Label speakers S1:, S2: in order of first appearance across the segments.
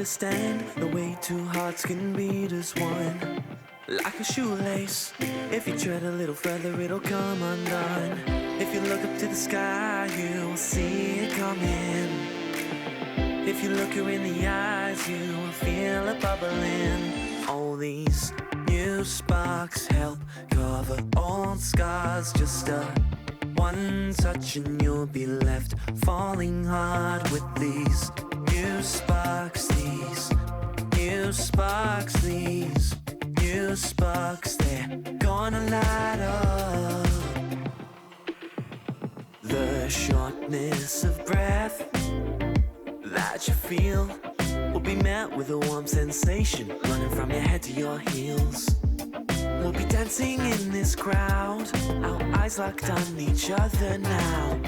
S1: understand the way two hearts can beat as one. Like a shoelace, if you tread a little further, it'll come undone. If you look up to the sky, you'll see it coming. If you look her in the eyes, you will feel it bubbling. All these new sparks help cover old scars. Just a one touch and you'll be left falling hard with these new sparks. These new sparks, these new sparks, they're gonna light up. The shortness of breath that you feel will be met with a warm sensation running from your head to your heels. We'll be dancing in this crowd, our eyes locked on each other now.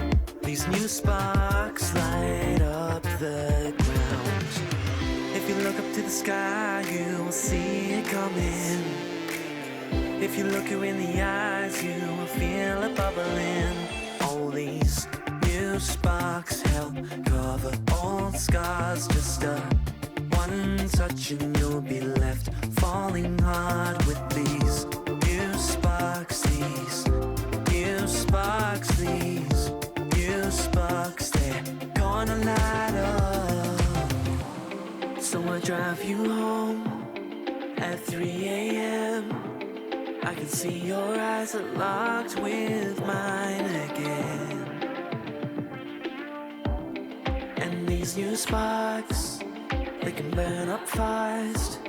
S1: These new sparks light up the ground. If you look up to the sky, you will see it coming. If you look her in the eyes, you will feel it bubbling. All these new sparks help cover old scars. Just a one touch and you'll be left falling hard with these new sparks. These new sparks, these new sparks, they're gonna light up. So I drive you home at 3 a.m. I can see your eyes are locked with mine again. And these new sparks, they can burn up fast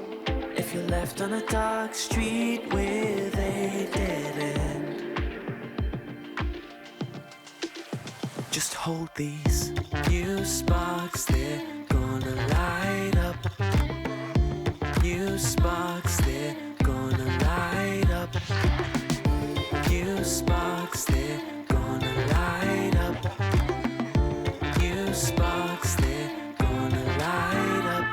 S1: if you're left on a dark street with a dead end. Just hold these new sparks, they're gonna light up. New sparks, they're gonna light up. New sparks, they're gonna light up. New sparks, they're gonna light up.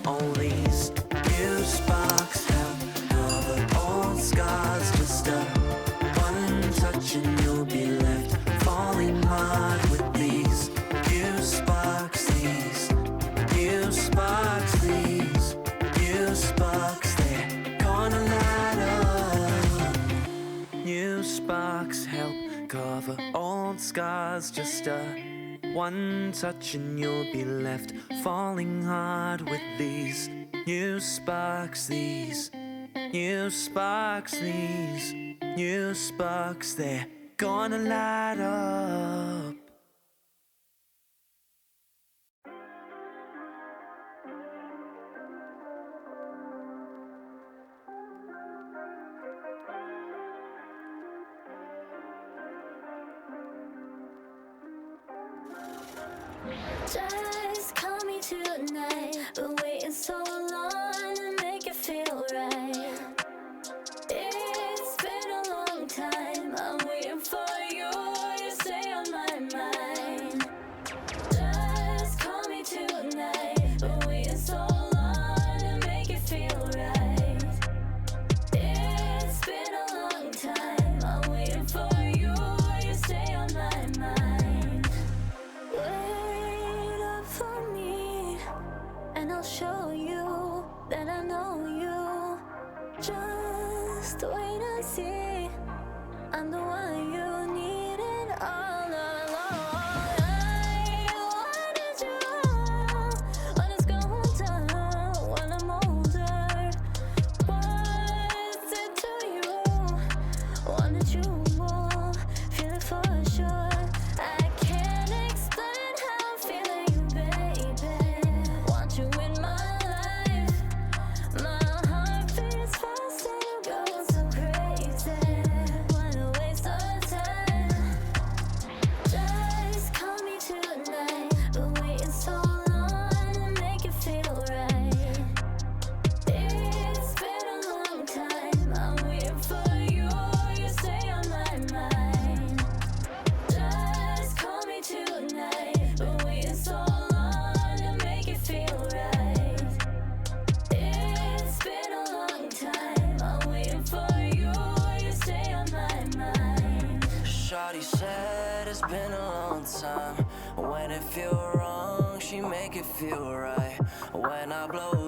S1: All these new sparks help cover old scars. Just a one touch and you'll be left falling hard with these new sparks. These new sparks, these new sparks, they're gonna light up. New sparks help cover old scars. Just a one touch and you'll be left falling hard with these new sparks. These new sparks, these new sparks, they're gonna light up.
S2: Just call me tonight. Been waiting so long to make it feel right. It's been a long time. I'm waiting for you. You stay on my mind. Just call me tonight. Been waiting so long to make it feel right. It's been a long time. I'm waiting for you. You stay on my mind. Wait up for me, and I'll show you that I know you. Just wait and see, I'm the one you needed all along. I wanted you when it's going down, when I'm older. What's it to you? Wanted you more, feel it for sure. I can't explain how I'm feeling, baby. Want you in my life. My heart beats fast and you go so crazy. Wanna waste our time. Just call me tonight. Been waiting so long to make it feel right. It's been a long time. I'm waiting for you. You stay on my mind. Just call me tonight. Been waiting so long to make it feel right. It's been a long time. I'm waiting for you. You stay on my mind.
S3: Shawty said it's been a long time. When it feel wrong, she made feel right when I blow